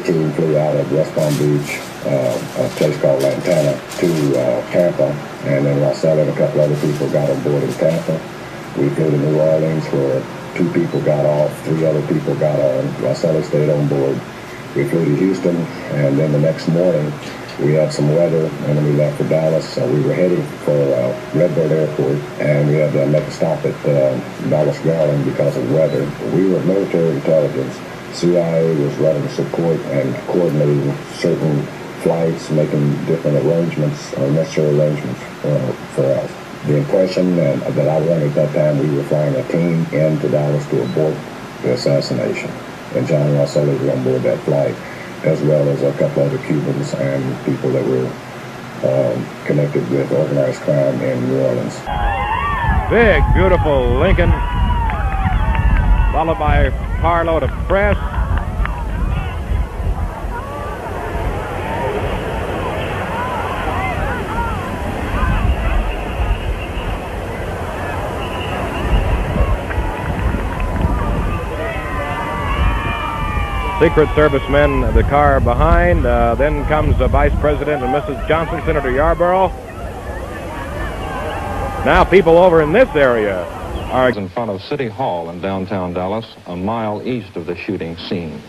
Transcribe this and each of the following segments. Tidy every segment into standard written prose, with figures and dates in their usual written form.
team flew out of West Palm Beach, a place called Lantana, to Tampa, and then Rosella and a couple other people got on board in Tampa. We flew to New Orleans where 2 people got off, 3 other people got on. Rosella stayed on board. We flew to Houston, and then the next morning we had some weather, and then we left for Dallas. So we were heading for Redbird Airport, and we had to make a stop at Dallas Garland because of weather. We were military intelligence. CIA was running support and coordinating certain flights, making different arrangements, or necessary arrangements for us. The impression that I wanted at that time, we were flying a team into Dallas to abort the assassination. And John Rosella was on board that flight, as well as a couple other Cubans and people that were connected with organized crime in New Orleans. Big, beautiful Lincoln, followed by a carload of press. Secret Service men, the car behind. Then comes the Vice President and Mrs. Johnson, Senator Yarborough. Now people over in this area are in front of City Hall in downtown Dallas, a mile east of the shooting scene.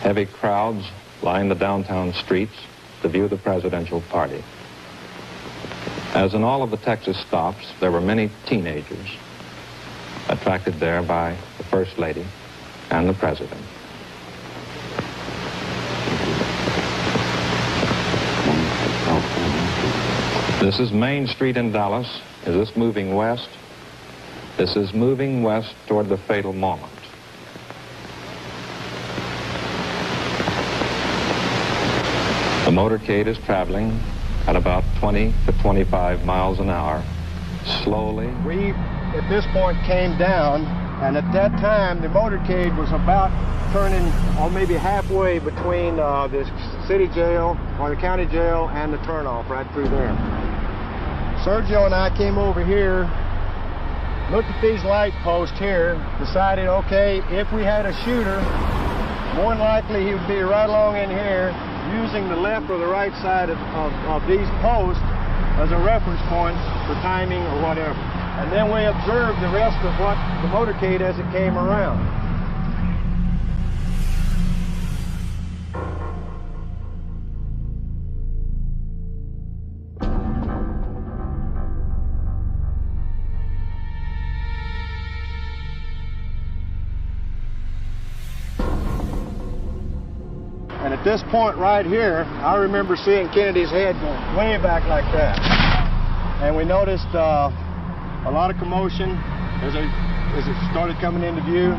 Heavy crowds line the downtown streets to view the presidential party. As in all of the Texas stops, there were many teenagers attracted there by the First Lady and the President. This is Main Street in Dallas. Is this moving west? This is moving west toward the fatal moment. The motorcade is traveling at about 20 to 25 miles an hour, slowly. We, at this point, came down, and at that time, the motorcade was about turning, or maybe halfway between the city jail, or the county jail, and the turnoff right through there. Sergio and I came over here, looked at these light posts here, decided, okay, if we had a shooter, more than likely he would be right along in here, using the left or the right side of these posts as a reference point for timing or whatever. And then we observed the rest of what the motorcade as it came around. And at this point right here, I remember seeing Kennedy's head going way back like that. And we noticed a lot of commotion as it started coming into view.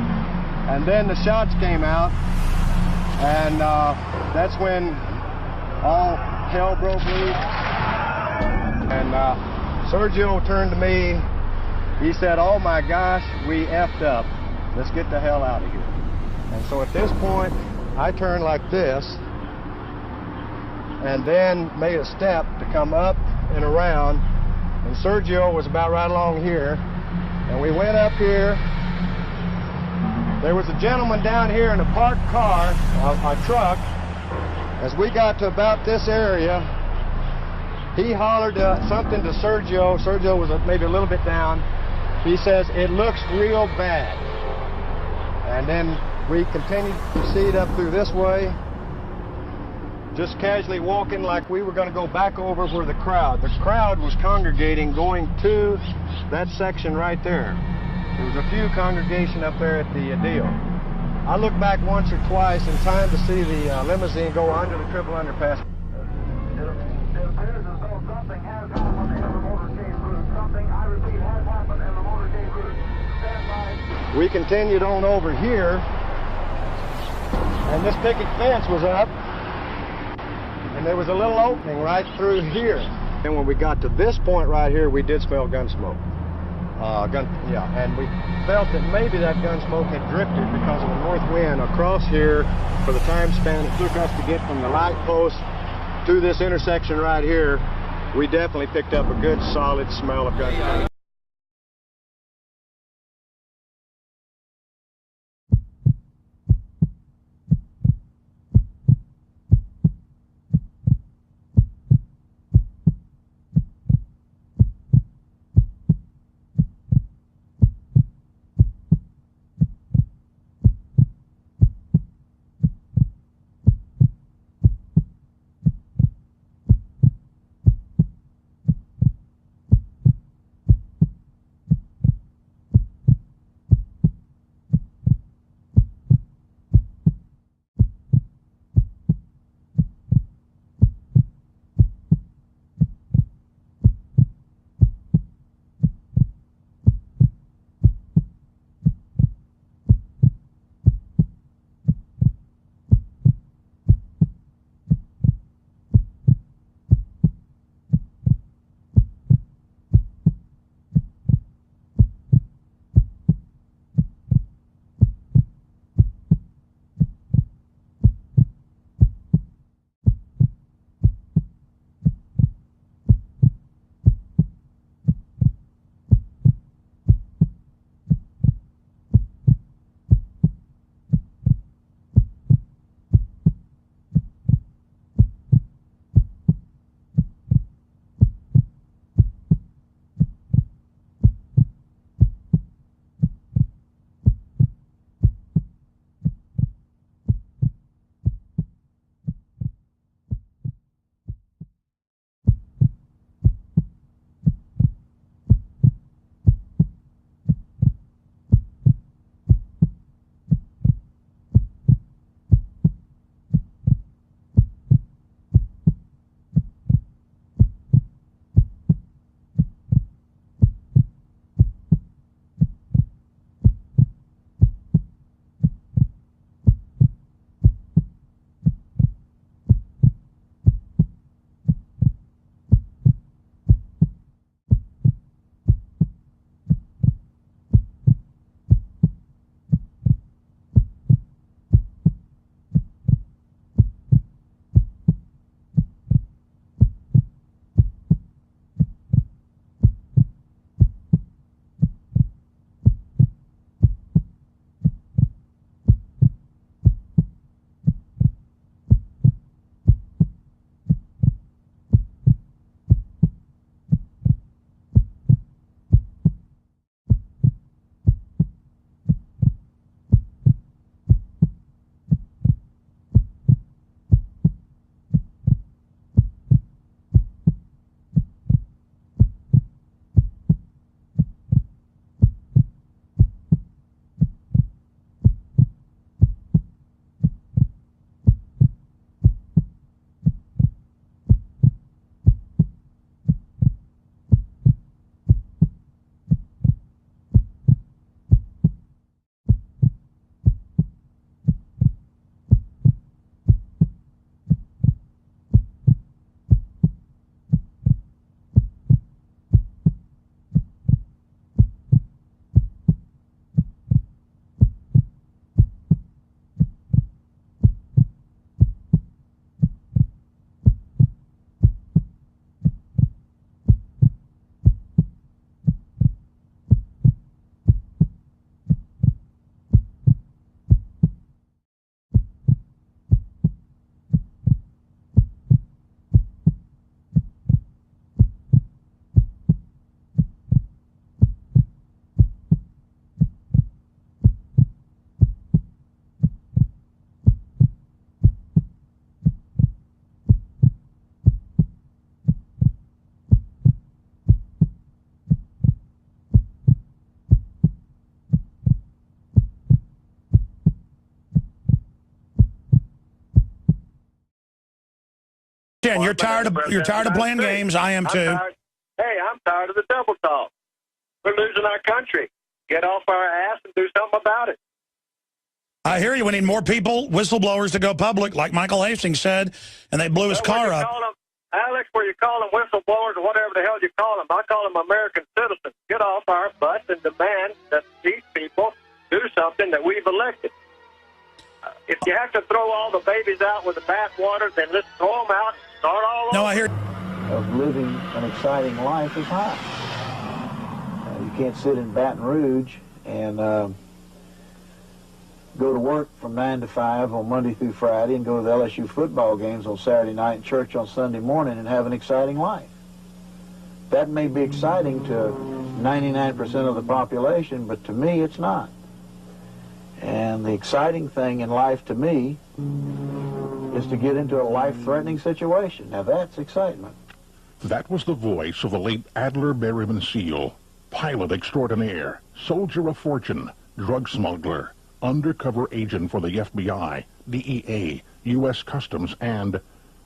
And then the shots came out, and that's when all hell broke loose. And Sergio turned to me. He said, "Oh my gosh, we effed up. Let's get the hell out of here." And so at this point, I turned like this, and then made a step to come up and around, and Sergio was about right along here, and we went up here. There was a gentleman down here in a parked car, a truck. As we got to about this area, he hollered something to Sergio. Sergio was maybe a little bit down. He says, "It looks real bad." And then we continued to proceed up through this way, just casually walking like we were going to go back over where the crowd was congregating, going to that section right there. There was a few congregation up there at the deal. I looked back once or twice in time to see the limousine go under the triple underpass. It appears as though something has happened in the motorcade route. Something, I repeat, has happened in the motorcade route. Stand by. We continued on over here, and this picket fence was up, and there was a little opening right through here. And when we got to this point right here, we did smell gun smoke. And we felt that maybe that gun smoke had drifted because of the north wind across here for the time span it took us to get from the light post to this intersection right here. We definitely picked up a good solid smell of gunpowder. Yeah, and you're tired of playing games. I am too. I'm tired of the double talk. We're losing our country. Get off our ass and do something about it. I hear you. We need more people, whistleblowers, to go public, like Michael Hastings said, and they blew his car up. Alex, where you call them whistleblowers or whatever the hell you call them, I call them American citizens. Get off our butts and demand that these people do something that we've elected. If you have to throw all the babies out with the bathwater, then let's throw them out and start all over. No, I hear. Of living an exciting life is high. You can't sit in Baton Rouge and go to work from 9 to 5 on Monday through Friday and go to the LSU football games on Saturday night and church on Sunday morning and have an exciting life. That may be exciting to 99% of the population, but to me it's not. And the exciting thing in life to me is to get into a life-threatening situation. Now that's excitement. That was the voice of the late Adler Berryman Seal, pilot extraordinaire, soldier of fortune, drug smuggler, undercover agent for the FBI, DEA, U.S. Customs, and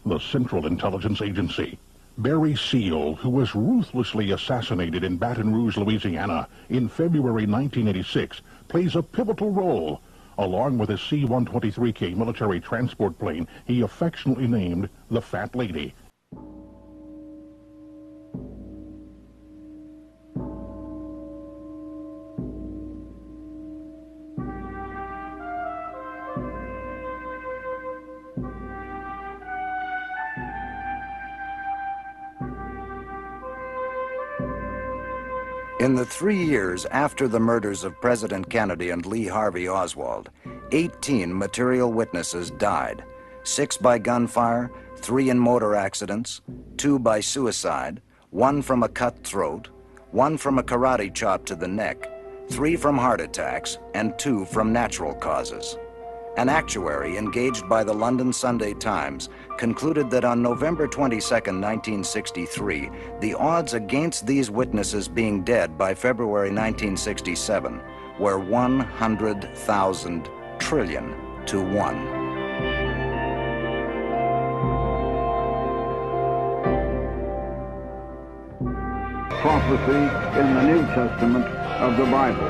the Central Intelligence Agency. Barry Seal, who was ruthlessly assassinated in Baton Rouge, Louisiana in February 1986, plays a pivotal role, along with his C-123K military transport plane he affectionately named the Fat Lady. In the 3 years after the murders of President Kennedy and Lee Harvey Oswald, 18 material witnesses died, 6 by gunfire, 3 in motor accidents, 2 by suicide, 1 from a cut throat, 1 from a karate chop to the neck, 3 from heart attacks, and 2 from natural causes. An actuary engaged by the London Sunday Times concluded that on November 22, 1963, the odds against these witnesses being dead by February 1967 were 100,000 trillion to 1. Prophecy in the New Testament of the Bible.